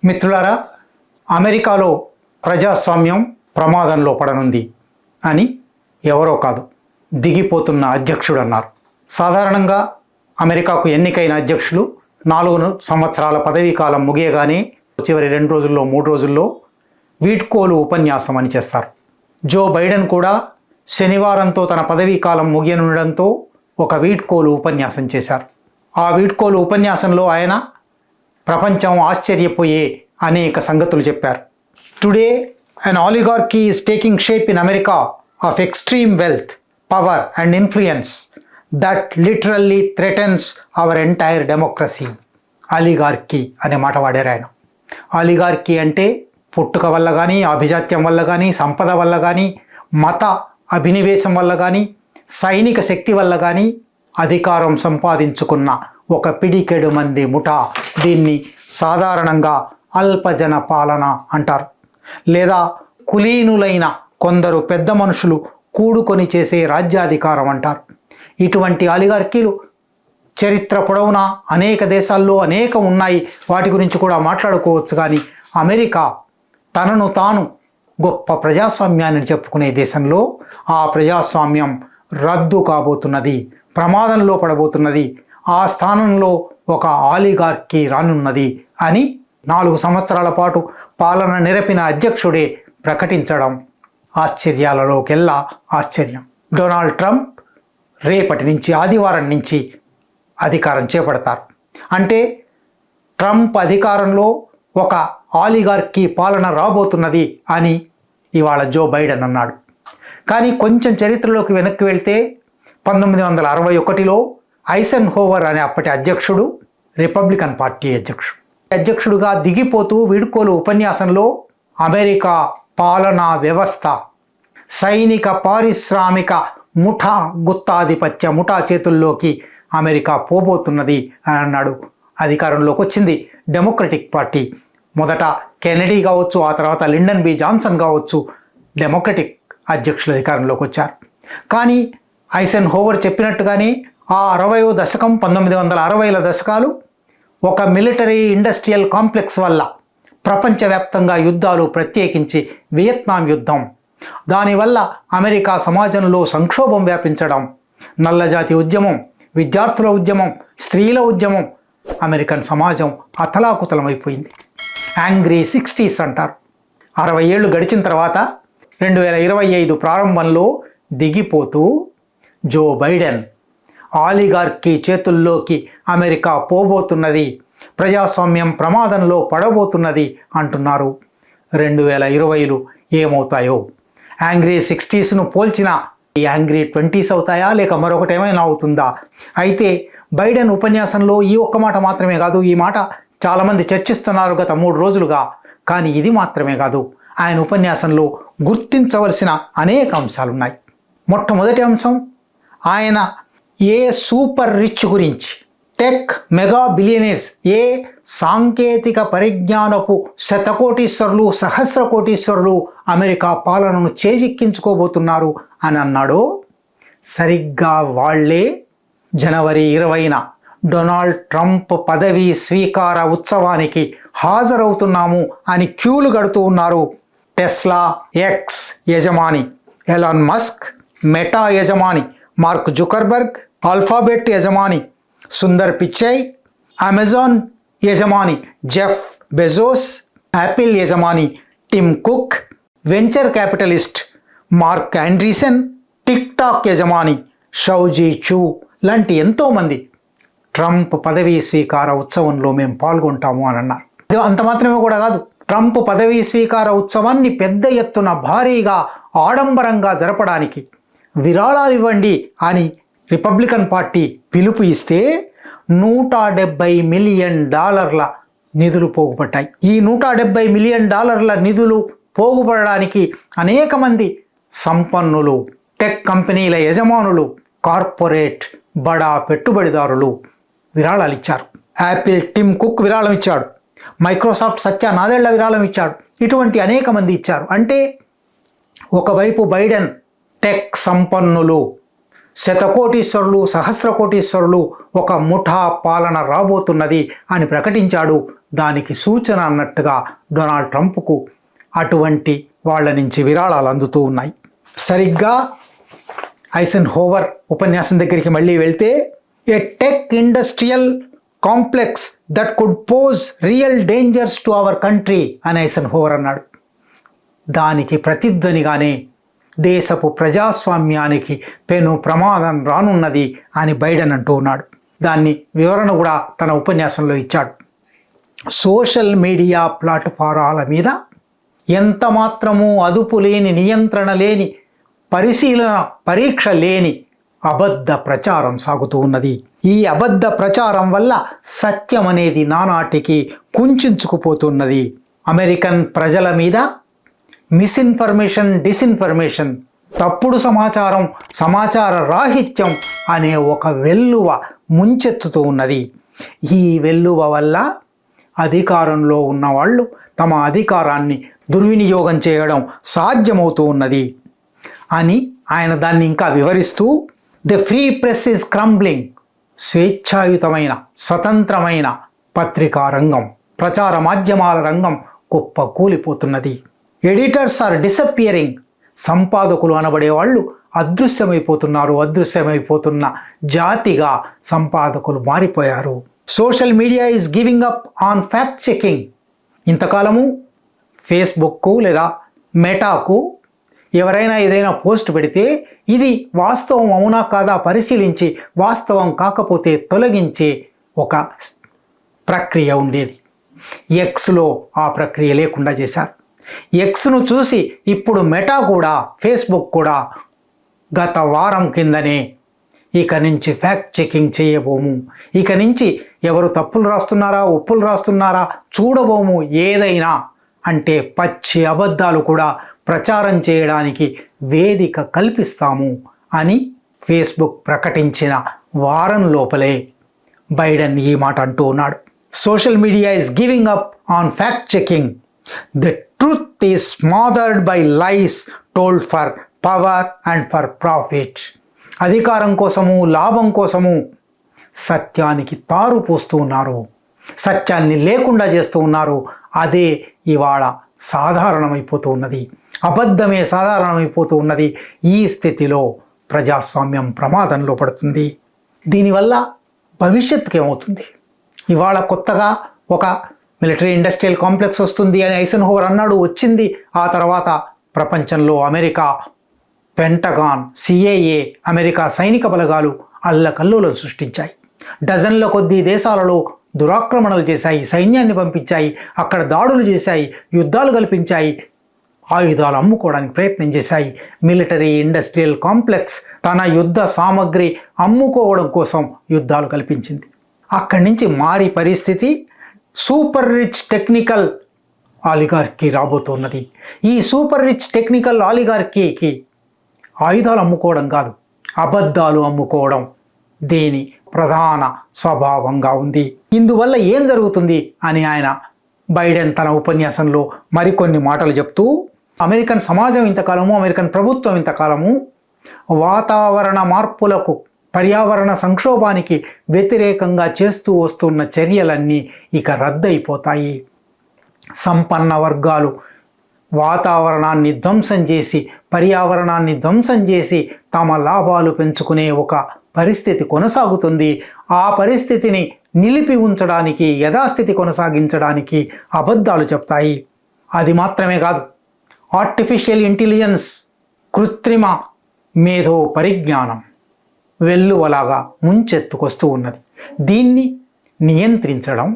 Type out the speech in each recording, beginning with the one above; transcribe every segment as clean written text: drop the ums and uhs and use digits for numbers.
మిత్రులారా, అమెరికాలో ప్రజాస్వామ్యం ప్రమాదంలో పడనుంది అని ఎవరో కాదు, దిగిపోతున్న అధ్యక్షుడు అన్నారు. సాధారణంగా అమెరికాకు ఎన్నికైన అధ్యక్షులు 4 సంవత్సరాల పదవీ కాలం ముగియగానే చివరి 2 రోజుల్లో 3 రోజుల్లో వీడ్కోలు ఉపన్యాసం అని చేస్తారు. జో బైడెన్ కూడా శనివారంతో తన పదవీ కాలం ముగియనుండడంతో ఒక వీడ్కోలు ఉపన్యాసం చేశారు. ఆ వీడ్కోలు ఉపన్యాసంలో ఆయన ప్రపంచం ఆశ్చర్యపోయే అనేక సంగతులు చెప్పారు. Today an oligarchy is taking shape in America of extreme wealth, power and influence that literally threatens our entire democracy. ఆలిగార్కీ అనే మాట వాడారు ఆయన. ఆలిగార్కీ అంటే పుట్టుక వల్ల కానీ, అభిజాత్యం వల్ల కానీ, సంపద వల్ల కానీ, మత అభినివేశం వల్ల కానీ, సైనిక శక్తి వల్ల కానీ అధికారం సంపాదించుకున్న ఒక పిడికెడు మంది ముఠా. దీన్ని సాధారణంగా అల్పజన పాలన అంటారు, లేదా కులీనులైన కొందరు పెద్ద మనుషులు కూడుకొని చేసే రాజ్యాధికారం అంటారు. ఇటువంటి ఆలిగార్కీలు చరిత్ర పొడవునా అనేక దేశాల్లో అనేకం ఉన్నాయి. వాటి గురించి కూడా మాట్లాడుకోవచ్చు. కానీ అమెరికా తనను తాను గొప్ప ప్రజాస్వామ్యాన్ని చెప్పుకునే దేశంలో ఆ ప్రజాస్వామ్యం రద్దు కాబోతున్నది, ప్రమాదంలో పడబోతున్నది. ఆ స్థానంలో ఒక ఆలిగార్కీ రానున్నది అని 4 సంవత్సరాల పాటు పాలన నెరపిన అధ్యక్షుడే ప్రకటించడం ఆశ్చర్యాలలోకెల్లా ఆశ్చర్యం. డొనాల్డ్ ట్రంప్ రేపటి నుంచి, ఆదివారం నుంచి అధికారం చేపడతారు. అంటే ట్రంప్ అధికారంలో ఒక ఆలిగార్కీ పాలన రాబోతున్నది అని ఇవాళ జో బైడెన్ అన్నాడు. కానీ కొంచెం చరిత్రలోకి వెనక్కి వెళ్తే 1961లో ఐసెన్ హోవర్ అనే అప్పటి అధ్యక్షుడు, రిపబ్లికన్ పార్టీ అధ్యక్షుడుగా దిగిపోతూ వీడ్కోలు ఉపన్యాసంలో అమెరికా పాలనా వ్యవస్థ సైనిక పారిశ్రామిక ముఠా గుత్తాధిపత్య ముఠా చేతుల్లోకి అమెరికా పోబోతున్నది అని అన్నాడు. అధికారంలోకి వచ్చింది డెమోక్రటిక్ పార్టీ. మొదట కెనడీ కావచ్చు, ఆ తర్వాత లిండన్ బి జాన్సన్ కావచ్చు, డెమోక్రటిక్ అధ్యక్షులు అధికారంలోకి వచ్చారు. కానీ ఐసెన్ హోవర్ చెప్పినట్టుగానే ఆ 60వ దశకం, 1960ల దశకాలు ఒక మిలిటరీ ఇండస్ట్రియల్ కాంప్లెక్స్ వల్ల ప్రపంచవ్యాప్తంగా యుద్ధాలు, ప్రత్యేకించి వియత్నాం యుద్ధం, దానివల్ల అమెరికా సమాజంలో సంక్షోభం వ్యాపించడం, నల్లజాతి ఉద్యమం, విద్యార్థుల ఉద్యమం, స్త్రీల ఉద్యమం, అమెరికన్ సమాజం అతలాకుతలమైపోయింది. యాంగ్రీ 60s అంటారు. 60 ఏళ్ళు గడిచిన తర్వాత 2025 ప్రారంభంలో దిగిపోతూ జో బైడెన్ ఆలిగార్కీ చేతుల్లోకి అమెరికా పోబోతున్నది, ప్రజాస్వామ్యం ప్రమాదంలో పడబోతున్నది అంటున్నారు. 2020లు ఏమవుతాయో, యాంగ్రీ 60స్ను పోల్చిన ఈ యాంగ్రీ 20s అవుతాయా, లేక మరొకటి ఏమైనా అవుతుందా? అయితే బైడెన్ ఉపన్యాసంలో ఈ ఒక్క మాట మాత్రమే కాదు, ఈ మాట చాలామంది చర్చిస్తున్నారు గత 3 రోజులుగా. కానీ ఇది మాత్రమే కాదు, ఆయన ఉపన్యాసంలో గుర్తించవలసిన అనేక అంశాలున్నాయి. మొట్టమొదటి అంశం, ఆయన ఏ సూపర్ రిచ్ గురించి, టెక్ మెగా బిలియనీర్స్, ఏ సాంకేతిక పరిజ్ఞానపు శతకోటీశ్వరులు, సహస్ర కోటీశ్వరులు అమెరికా పాలనను చేజిక్కించుకోబోతున్నారు అని అన్నాడో, సరిగ్గా వాళ్లే జనవరి 20న డొనాల్డ్ ట్రంప్ పదవీ స్వీకార ఉత్సవానికి హాజరవుతున్నాము అని క్యూలు కడుతూ ఉన్నారు. టెస్లా ఎక్స్ యజమాని ఎలాన్ మస్క్, మెటా యజమాని మార్క్ జుకర్బర్గ్, ఆల్ఫాబెట్ యజమాని సుందర్ పిచ్చై, అమెజాన్ యజమాని జెఫ్ బెజోస్, యాపిల్ యజమాని Tim Cook, venture capitalist Mark Andreessen, TikTok యజమాని షౌజీ చూ లాంటి ఎంతోమంది ట్రంప్ పదవీ స్వీకార ఉత్సవంలో మేము పాల్గొంటాము అని అన్నారు. అంత మాత్రమే కూడా కాదు, ట్రంప్ పదవీ స్వీకార ఉత్సవాన్ని పెద్ద ఎత్తున భారీగా ఆడంబరంగా జరపడానికి విరాళాలు ఇవ్వండి అని రిపబ్లికన్ పార్టీ పిలుపు ఇస్తే $170 మిలియన్ నిధులు పోగుపడ్డాయి. ఈ $170 మిలియన్ నిధులు పోగుపడడానికి అనేక మంది సంపన్నులు, టెక్ కంపెనీల యజమానులు, కార్పొరేట్ బడా పెట్టుబడిదారులు విరాళాలు ఇచ్చారు. యాపిల్ టిమ్ కుక్ విరాళం ఇచ్చాడు, మైక్రోసాఫ్ట్ సత్య నాదెళ్ల విరాళం ఇచ్చాడు. ఇటువంటి అనేక మంది ఇచ్చారు. అంటే ఒకవైపు బైడెన్ టెక్ సంపన్నులు, శతకోటీశ్వరులు, సహస్ర కోటీశ్వరులు, ఒక ముఠా పాలన రాబోతున్నది అని ప్రకటించాడు. దానికి సూచన అన్నట్టుగా డొనాల్డ్ ట్రంప్కు అటువంటి వాళ్ళ నుంచి విరాళాలు అందుతూ ఉన్నాయి. సరిగ్గా ఐసెన్హోవర్ ఉపన్యాసం దగ్గరికి మళ్ళీ వెళ్తే, a tech industrial complex that could pose real dangers to our country అని ఐసెన్హోవర్ అన్నాడు. దానికి ప్రతిధ్వనిగానే దేశపు ప్రజాస్వామ్యానికి పెను ప్రమాదం రానున్నది అని బైడెన్ అంటూ ఉన్నాడు. దాన్ని వివరణ కూడా తన ఉపన్యాసంలో ఇచ్చాడు. సోషల్ మీడియా ప్లాట్ఫారాల మీద ఎంత మాత్రమూ అదుపు లేని, నియంత్రణ లేని, పరిశీలన పరీక్ష లేని అబద్ధ ప్రచారం సాగుతూ ఉన్నది. ఈ అబద్ధ ప్రచారం వల్ల సత్యం అనేది నానాటికి కుంచుకుపోతున్నది. అమెరికన్ ప్రజల మీద మిస్ఇన్ఫర్మేషన్, డిస్ఇన్ఫర్మేషన్, తప్పుడు సమాచారం, సమాచార రాహిత్యం అనే ఒక వెల్లువ ముంచెత్తుతూ ఉన్నది. ఈ వెల్లువ వల్ల అధికారంలో ఉన్నవాళ్ళు తమ అధికారాన్ని దుర్వినియోగం చేయడం సాధ్యమవుతూ ఉన్నది అని ఆయన దాన్ని ఇంకా వివరిస్తూ, the free press is crumbling, స్వేచ్ఛాయుతమైన స్వతంత్రమైన పత్రికా రంగం, ప్రచార మాధ్యమాల రంగం గొప్ప కూలిపోతున్నది. ఎడిటర్స్ ఆర్ డిసపియరింగ్, సంపాదకులు అనబడే వాళ్ళు అదృశ్యమైపోతున్న జాతిగా సంపాదకులు మారిపోయారు. Social media is giving up on fact checking. ఇంతకాలము ఫేస్బుక్కు లేదా మెటాకు ఎవరైనా ఏదైనా పోస్ట్ పెడితే ఇది వాస్తవం అవునా కాదా పరిశీలించి వాస్తవం కాకపోతే తొలగించే ఒక ప్రక్రియ ఉండేది. ఎక్స్లో ఆ ప్రక్రియ లేకుండా చేశారు. ఎక్స్ను చూసి ఇప్పుడు మెటా కూడా, ఫేస్బుక్ కూడా గత వారం కిందనే ఇక నుంచి ఫ్యాక్ట్ చెకింగ్ చేయబోము, ఇక నుంచి ఎవరు తప్పులు రాస్తున్నారా ఒప్పులు రాస్తున్నారా చూడబోము, ఏదైనా అంటే పచ్చి అబద్ధాలు కూడా ప్రచారం చేయడానికి వేదిక కల్పిస్తాము అని ఫేస్బుక్ ప్రకటించిన వారం లోపలే బైడెన్ ఈ మాట అంటూ ఉన్నాడు. Social media is giving up on fact checking. The truth is smothered by lies told for power and for profit. అధికారం కోసము, లాభం కోసము సత్యానికి తారు పోస్తూ ఉన్నారు, సత్యాన్ని లేకుండా చేస్తూ ఉన్నారు. అదే ఇవాళ సాధారణమైపోతూ ఉన్నది, అబద్ధమే సాధారణమైపోతూ ఉన్నది. ఈ స్థితిలో ప్రజాస్వామ్యం ప్రమాదంలో పడుతుంది. దీనివల్ల భవిష్యత్తుకి ఏమవుతుంది? ఇవాళ కొత్తగా ఒక మిలిటరీ ఇండస్ట్రియల్ కాంప్లెక్స్ వస్తుంది అని ఐసెన్హోవర్ అన్నాడు, వచ్చింది. ఆ తర్వాత ప్రపంచంలో అమెరికా పెంటగాన్, సిఐఏ, అమెరికా సైనిక బలగాలు అల్లకల్లోలం సృష్టించాయి. డజన్ల కొద్దీ దేశాలలో దురాక్రమణలు చేశాయి, సైన్యాన్ని పంపించాయి, అక్కడ దాడులు చేశాయి, యుద్ధాలు కల్పించాయి, ఆయుధాలు అమ్ముకోవడానికి ప్రయత్నం చేశాయి. మిలిటరీ ఇండస్ట్రియల్ కాంప్లెక్స్ తన యుద్ధ సామగ్రి అమ్ముకోవడం కోసం యుద్ధాలు కల్పించింది. అక్కడి నుంచి మారి పరిస్థితి సూపర్ రిచ్ టెక్నికల్ ఆలిగార్కీ రాబోతున్నది. ఈ సూపర్ రిచ్ టెక్నికల్ ఆలిగార్కీకి ఆయుధాలు అమ్ముకోవడం కాదు, అబద్ధాలు అమ్ముకోవడం దీని ప్రధాన స్వభావంగా ఉంది. ఇందువల్ల ఏం జరుగుతుంది అని ఆయన బైడెన్ తన ఉపన్యాసంలో మరికొన్ని మాటలు చెప్తూ, అమెరికన్ సమాజం ఇంతకాలము, అమెరికన్ ప్రభుత్వం ఇంతకాలము వాతావరణ మార్పులకు, పర్యావరణ సంక్షోభానికి వ్యతిరేకంగా చేస్తూ వస్తున్న చర్యలన్నీ ఇక రద్దయిపోతాయి. సంపన్న వర్గాలు వాతావరణాన్ని ధ్వంసం చేసి, పర్యావరణాన్ని ధ్వంసం చేసి తమ లాభాలు పెంచుకునే ఒక పరిస్థితి కొనసాగుతుంది. ఆ పరిస్థితిని నిలిపి ఉంచడానికి, యథాస్థితి కొనసాగించడానికి అబద్ధాలు చెప్తాయి. అది మాత్రమే కాదు, ఆర్టిఫిషియల్ ఇంటెలిజెన్స్, కృత్రిమ మేధో పరిజ్ఞానం వెల్లువలాగా ముంచెత్తుకొస్తూ ఉన్నది. దీన్ని నియంత్రించడం,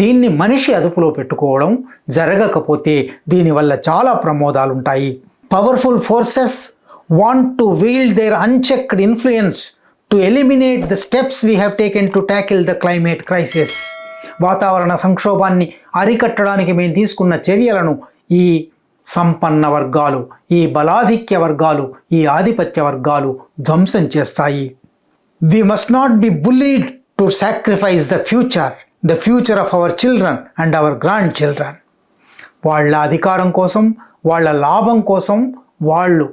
దీన్ని మనిషి అదుపులో పెట్టుకోవడం జరగకపోతే దీనివల్ల చాలా ప్రమాదాలుంటాయి. Powerful forces want to wield their unchecked influence to eliminate the steps we have taken to tackle the climate crisis. వాతావరణ సంక్షోభాన్ని అరికట్టడానికి మేము తీసుకున్న చర్యలను ఈ సంపన్న వర్గాలు, ఈ బలాధిక్య వర్గాలు, ఈ ఆధిపత్య వర్గాలు ధ్వంసం చేస్తాయి. We must not be bullied to sacrifice the future of our children and our grandchildren. వాళ్ళ అధికారం కోసం, వాళ్ళ లాభం కోసం వాళ్ళు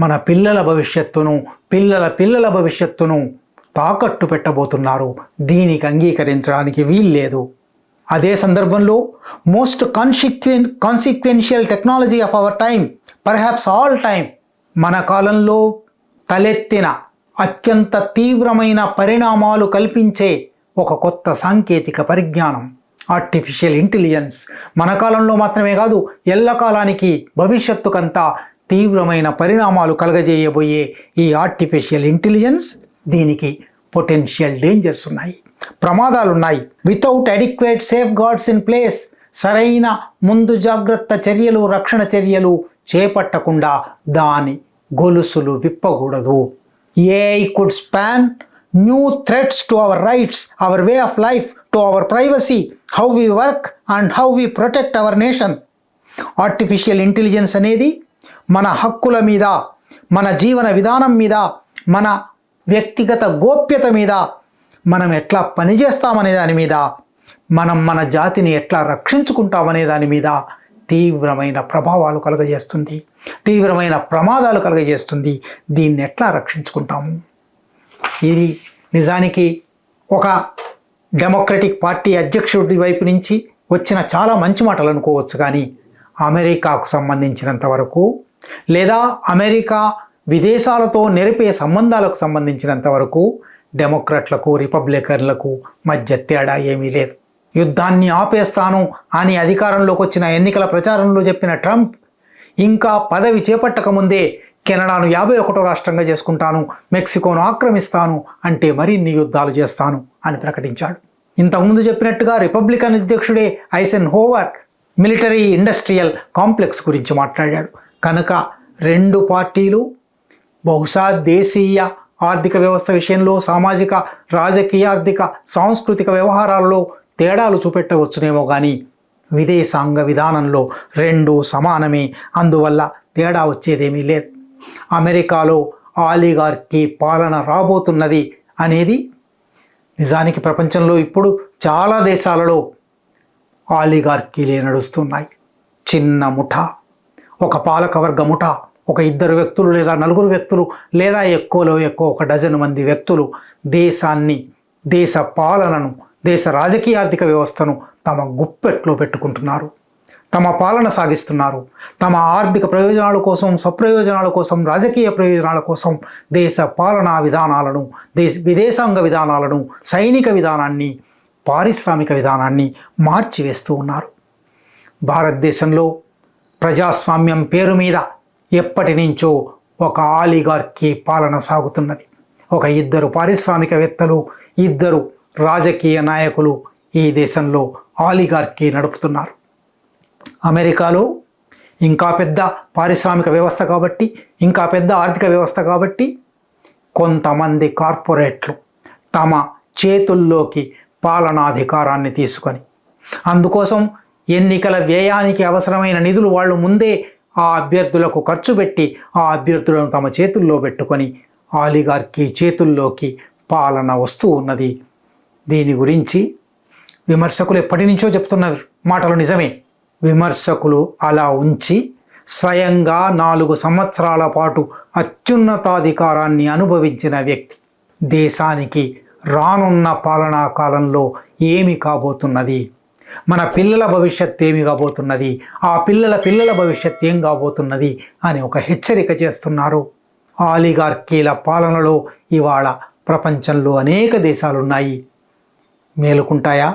మన పిల్లల భవిష్యత్తును, పిల్లల పిల్లల భవిష్యత్తును తాకట్టు పెట్టబోతున్నారు. దీనికి అంగీకరించడానికి వీల్లేదు. అదే సందర్భంలో most consequential technology of our time, perhaps all time, మన కాలంలో తలెత్తిన అత్యంత తీవ్రమైన పరిణామాలు కల్పించే ఒక కొత్త సాంకేతిక పరిజ్ఞానం ఆర్టిఫిషియల్ ఇంటెలిజెన్స్ మన కాలంలో మాత్రమే కాదు, ఎల్లకాలానికి భవిష్యత్తుకంతా తీవ్రమైన పరిణామాలు కలగజేయబోయే ఈ ఆర్టిఫిషియల్ ఇంటెలిజెన్స్, దీనికి పొటెన్షియల్ డేంజర్స్ ఉన్నాయి, ప్రమాదాలు ఉన్నాయి. Without adequate safe guards in place, సరైన ముందు జాగ్రత్త చర్యలు, రక్షణ చర్యలు చేపట్టకుండా దాని గొలుసులు విప్పకూడదు. AI could span new threats to our rights, our way of life, to our privacy, how we work and how we protect our nation. Artificial intelligence అనేది మన హక్కుల మీద, మన జీవన విధానం మీద, మన వ్యక్తిగత గోప్యత మీద, మనం ఎట్లా పనిచేస్తామనే దాని మీద, మనం మన జాతిని ఎట్లా రక్షించుకుంటామనే దాని మీద తీవ్రమైన ప్రభావాలు కలుగజేస్తుంది, తీవ్రమైన ప్రమాదాలు కలుగజేస్తుంది. దీన్ని ఎట్లా రక్షించుకుంటాము? ఇది నిజానికి ఒక డెమోక్రటిక్ పార్టీ అధ్యక్షుడి వైపు నుంచి వచ్చిన చాలా మంచి మాటలు అనుకోవచ్చు, కానీ అమెరికాకు సంబంధించినంత వరకు, లేదా అమెరికా విదేశాలతో నెరిపే సంబంధాలకు సంబంధించినంత వరకు డెమోక్రట్లకు రిపబ్లికన్లకు మధ్య తేడా ఏమీ లేదు. యుద్ధాన్ని ఆపేస్తాను అని అధికారంలోకి వచ్చిన ఎన్నికల ప్రచారంలో చెప్పిన ట్రంప్ ఇంకా పదవి చేపట్టకముందే కెనడాను 51వ రాష్ట్రంగా చేసుకుంటాను, మెక్సికోను ఆక్రమిస్తాను, అంటే మరిన్ని యుద్ధాలు చేస్తాను అని ప్రకటించాడు. ఇంతకుముందు చెప్పినట్టుగా రిపబ్లికన్ అధ్యక్షుడే ఐసెన్హోవర్ మిలిటరీ ఇండస్ట్రియల్ కాంప్లెక్స్ గురించి మాట్లాడాడు. కనుక రెండు పార్టీలు బహుశా దేశీయ ఆర్థిక వ్యవస్థ విషయంలో, సామాజిక, రాజకీయ, ఆర్థిక, సాంస్కృతిక వ్యవహారాలలో తేడాలు చూపెట్టవచ్చునేమో, కానీ విదేశాంగ విధానంలో రెండూ సమానమే. అందువల్ల తేడా వచ్చేదేమీ లేదు. అమెరికాలో ఆలిగార్కీ పాలన రాబోతున్నది అనేది నిజానికి ప్రపంచంలో ఇప్పుడు చాలా దేశాలలో ఆలిగార్కీలే నడుస్తున్నాయి. చిన్న ముఠా, ఒక పాలకవర్గ ముఠా, ఒక 2 వ్యక్తులు లేదా 4 వ్యక్తులు లేదా ఎక్కువలో ఎక్కువ 1 డజన్ మంది వ్యక్తులు దేశాన్ని, దేశ పాలనను, దేశ రాజకీయ ఆర్థిక వ్యవస్థను తమ గుప్పెట్లో పెట్టుకుంటున్నారు, తమ పాలన సాగిస్తున్నారు. తమ ఆర్థిక ప్రయోజనాల కోసం, స్వప్రయోజనాల కోసం, రాజకీయ ప్రయోజనాల కోసం దేశ పాలనా విధానాలను, విదేశాంగ విధానాలను, సైనిక విధానాన్ని, పారిశ్రామిక విధానాన్ని మార్చివేస్తూ ఉన్నారు. భారతదేశంలో ప్రజాస్వామ్యం పేరు మీద ఎప్పటి నుంచో ఒక ఆలిగార్కీ పాలన సాగుతున్నది. ఒక 2 పారిశ్రామికవేత్తలు, 2 రాజకీయ నాయకులు ఈ దేశంలో ఆలిగార్కీ నడుపుతున్నారు. అమెరికాలో ఇంకా పెద్ద పారిశ్రామిక వ్యవస్థ కాబట్టి, ఇంకా పెద్ద ఆర్థిక వ్యవస్థ కాబట్టి కొంతమంది కార్పొరేట్లు తమ చేతుల్లోకి పాలనాధికారాన్ని తీసుకొని, అందుకోసం ఎన్నికల వ్యయానికి అవసరమైన నిధులు వాళ్ళు ముందే ఆ అభ్యర్థులకు ఖర్చు పెట్టి ఆ అభ్యర్థులను తమ చేతుల్లో పెట్టుకొని ఆలిగార్కీ చేతుల్లోకి పాలన వస్తూ ఉన్నది. దీని గురించి విమర్శకులు ఎప్పటి నుంచో చెప్తున్న మాటలు నిజమే. విమర్శకులు అలా ఉంచి స్వయంగా 4 సంవత్సరాల పాటు అత్యున్నతాధికారాన్ని అనుభవించిన వ్యక్తి దేశానికి రానున్న పాలనా కాలంలో ఏమి కాబోతున్నది, మన పిల్లల భవిష్యత్ ఏమి కాబోతున్నది, ఆ పిల్లల పిల్లల భవిష్యత్ ఏం కాబోతున్నది అని ఒక హెచ్చరిక చేస్తున్నారు. ఆలిగార్కీల పాలనలో ఇవాళ ప్రపంచంలో అనేక దేశాలున్నాయి. మేలుకుంటాయా?